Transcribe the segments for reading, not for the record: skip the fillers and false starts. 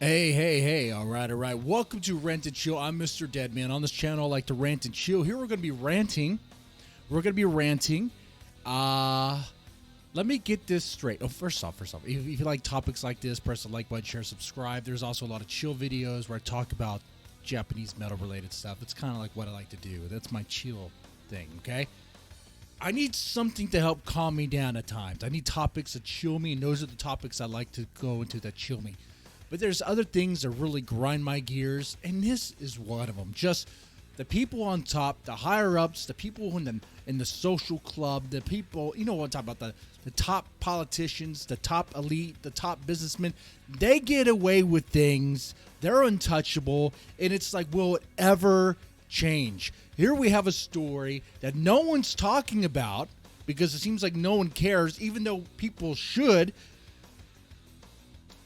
Hey. All right. Welcome to Rant and Chill. I'm Mr. Deadman. On this channel, I like to rant and chill. Here we're going to be ranting. Let me get this straight. Oh, first off, if you like topics like this, press the like button, share, subscribe. There's also a lot of chill videos where I talk about Japanese metal-related stuff. It's kind of like what I like to do. That's my chill thing, okay? I need something to help calm me down at times. I need topics that chill me, and those are the topics I like to go into that chill me. But there's other things that really grind my gears, and this is one of them. Just the people on top, the higher-ups, the people in the social club, the people, you know what I'm talking about, the top politicians, the top elite, the top businessmen. They get away with things. They're untouchable, and it's like, will it ever change? Here we have a story that no one's talking about because it seems like no one cares, even though people should.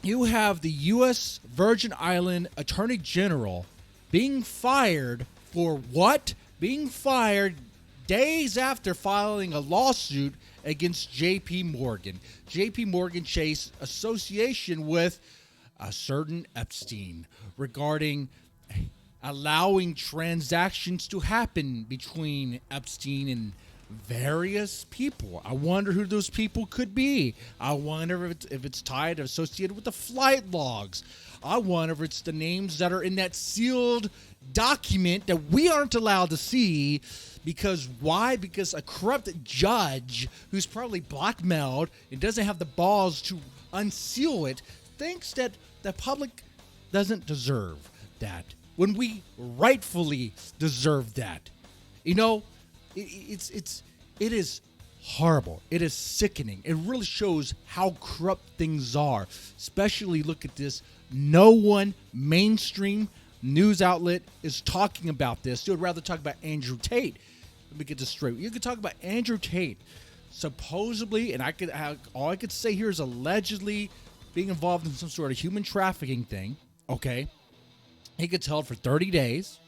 You have the U.S. Virgin Island Attorney General being fired for what? Being fired days after filing a lawsuit against J.P. Morgan. J.P. Morgan Chase association with a certain Epstein regarding allowing transactions to happen between Epstein and various people. I wonder who those people could be. I wonder if it's tied or associated with the flight logs. I wonder if it's the names that are in that sealed document that we aren't allowed to see. Because why? Because a corrupt judge who's probably blackmailed and doesn't have the balls to unseal it thinks that the public doesn't deserve that, when we rightfully deserve that. You know, it is horrible. It is sickening. It really shows how corrupt things are. Especially look at this. No one mainstream news outlet is talking about this. They would rather talk about Andrew Tate. Let me get this straight. You could talk about Andrew Tate supposedly, and all I could say here is allegedly being involved in some sort of human trafficking thing. Okay. He gets held for 30 days.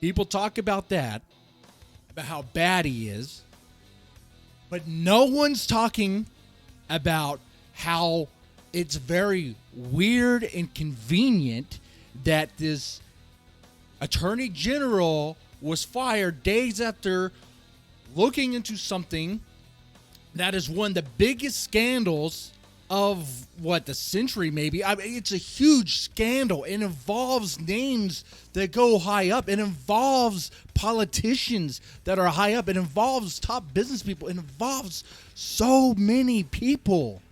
People talk about that, about how bad he is, but no one's talking about how it's very weird and convenient that this attorney general was fired days after looking into something that is one of the biggest scandals of the century, maybe. I mean, it's a huge scandal. It involves names that go high up. It involves politicians that are high up. It involves top business people. It involves so many people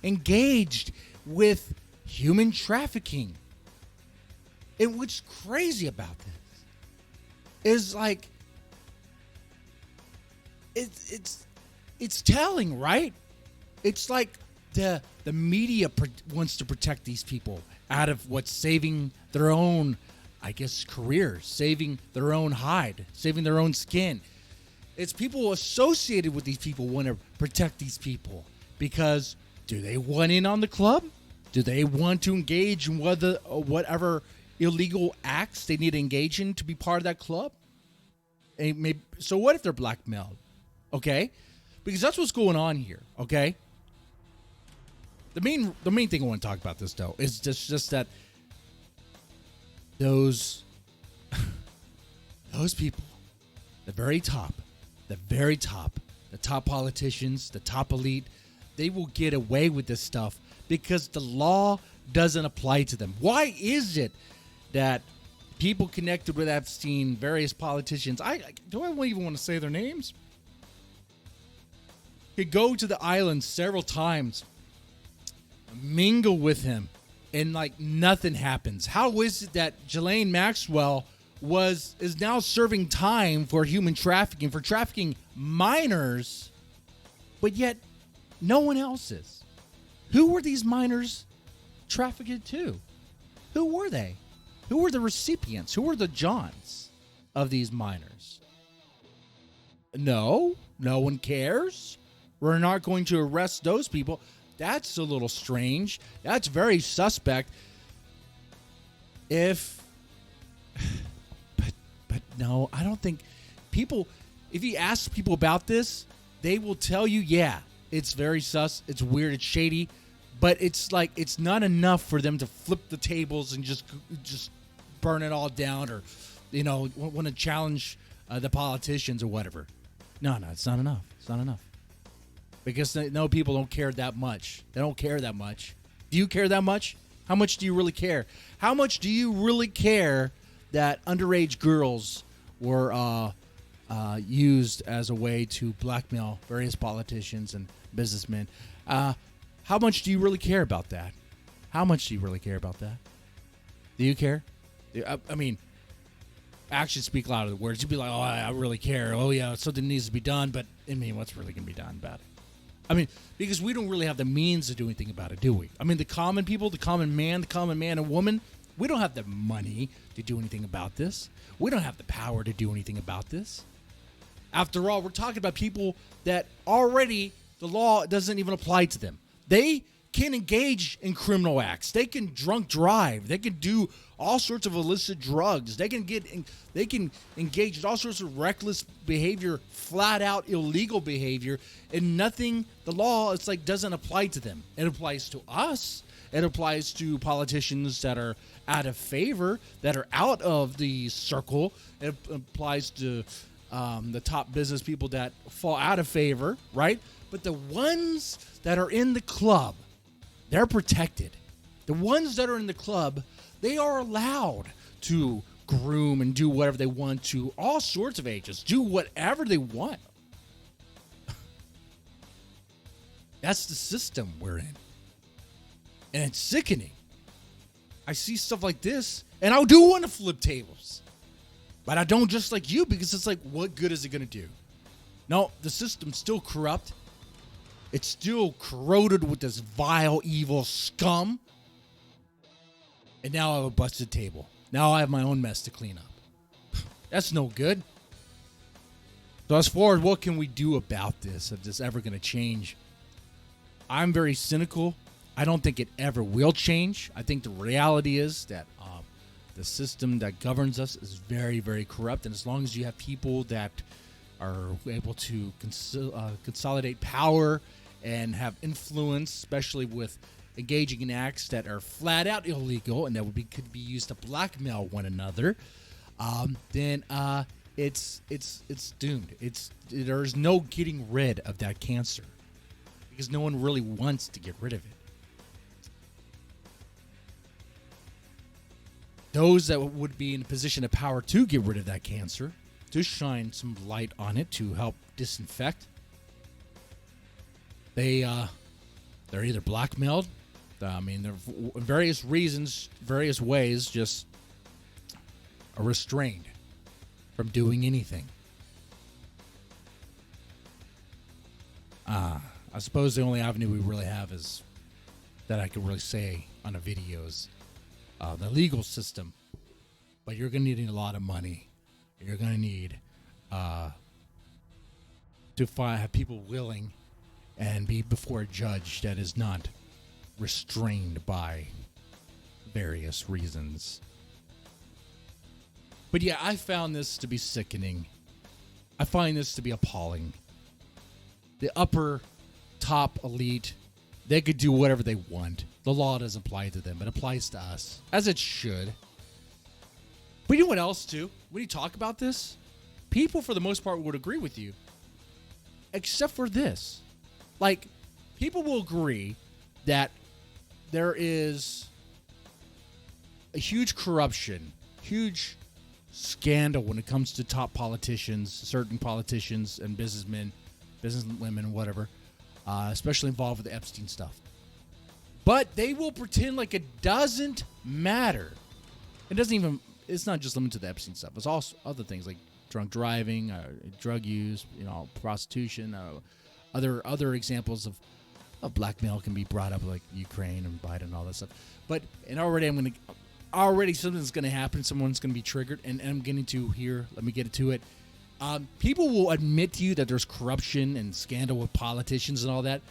engaged with human trafficking. And what's crazy about this is like it's telling, right? It's like the media wants to protect these people out of what's saving their own, I guess, careers, saving their own hide, saving their own skin. It's people associated with these people want to protect these people because do they want in on the club? Do they want to engage in whatever illegal acts they need to engage in to be part of that club? And maybe, so what if they're blackmailed? Okay? Because that's what's going on here, okay? The main thing I want to talk about this, though, is just that those people, the top politicians, the top elite, they will get away with this stuff because the law doesn't apply to them. Why is it that people connected with Epstein, various politicians, do I even want to say their names, could go to the island several times, mingle with him, and like nothing happens? How is it that Ghislaine Maxwell is now serving time for human trafficking, for trafficking minors, but yet no one else is? Who were these minors trafficked to? Who were they? Who were the recipients? Who were the Johns of these minors? No one cares. We're not going to arrest those people. That's a little strange. That's very suspect. But no, I don't think people, if you ask people about this, they will tell you, yeah, it's very sus, it's weird, it's shady, But it's like it's not enough for them to flip the tables and just burn it all down, or want to challenge the politicians or whatever. No, it's not enough. It's not enough. Because people don't care that much. They don't care that much. Do you care that much? How much do you really care? How much do you really care that underage girls were used as a way to blackmail various politicians and businessmen? How much do you really care about that? How much do you really care about that? Do you care? I mean, actions speak louder than words. You'd be like, oh, I really care. Oh, yeah, something needs to be done. But, I mean, what's really going to be done about it? I mean, because we don't really have the means to do anything about it, do we? I mean, the common people, the common man and woman, we don't have the money to do anything about this. We don't have the power to do anything about this. After all, we're talking about people that already the law doesn't even apply to them. They can engage in criminal acts. They can drunk drive. They can do all sorts of illicit drugs. They can engage in all sorts of reckless behavior, flat out illegal behavior, and nothing. The law, it's like, doesn't apply to them. It applies to us. It applies to politicians that are out of favor, that are out of the circle. It applies to the top business people that fall out of favor, right? But the ones that are in the club, they're protected. The ones that are in the club, they are allowed to groom and do whatever they want to all sorts of ages, do whatever they want. That's the system we're in. And it's sickening. I see stuff like this, and I do want to flip tables. But I don't, just like you, because it's like, what good is it going to do? No, the system's still corrupt. It's still corroded with this vile, evil scum. And now I have a busted table. Now I have my own mess to clean up. That's no good. So as far as what can we do about this, if this ever going to change, I'm very cynical. I don't think it ever will change. I think the reality is that the system that governs us is very, very corrupt. And as long as you have people that are able to consolidate power and have influence, especially with engaging in acts that are flat out illegal and that could be used to blackmail one another, then it's doomed. There's no getting rid of that cancer because no one really wants to get rid of it. Those that would be in a position of power to get rid of that cancer, to shine some light on it, to help disinfect, they're either blackmailed. I mean, there are various reasons, various ways, just are restrained from doing anything. I suppose the only avenue we really have is that I could really say on a video is the legal system. But you're going to need a lot of money. You're going to need to have people willing and be before a judge that is not restrained by various reasons. But yeah, I found this to be sickening. I find this to be appalling. The upper top elite, they could do whatever they want. The law doesn't apply to them. It applies to us, as it should. But you know what else, too? When you talk about this, people, for the most part, would agree with you. Except for this. Like, people will agree that there is a huge corruption, huge scandal when it comes to top politicians, certain politicians and businessmen, businesswomen, whatever, especially involved with the Epstein stuff. But they will pretend like it doesn't matter. It's not just limited to the Epstein stuff. It's also other things like drunk driving, drug use, prostitution, other examples of blackmail can be brought up, like Ukraine and Biden and all that stuff. But already something's going to happen. Someone's going to be triggered, and I'm getting to here. Let me get to it. People will admit to you that there's corruption and scandal with politicians and all that.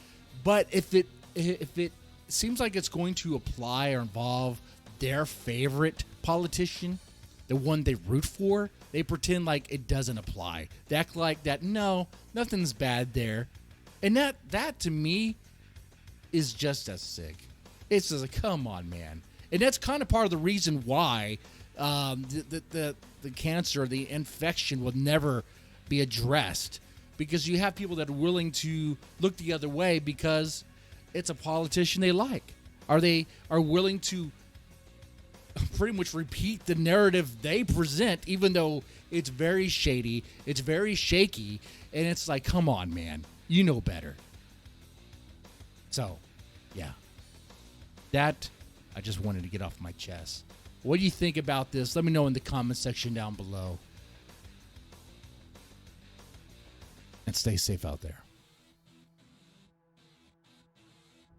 But if it seems like it's going to apply or involve their favorite politician, the one they root for, they pretend like it doesn't apply. They act like that, no, nothing's bad there. And that to me is just as sick. It's just like, come on, man. And that's kind of part of the reason why the cancer, the infection will never be addressed, because you have people that are willing to look the other way because it's a politician they like. They are willing to pretty much repeat the narrative they present, even though it's very shady, it's very shaky, and it's like, come on, man, you know better. So, yeah, that I just wanted to get off my chest. What do you think about this? Let me know in the comment section down below. And stay safe out there.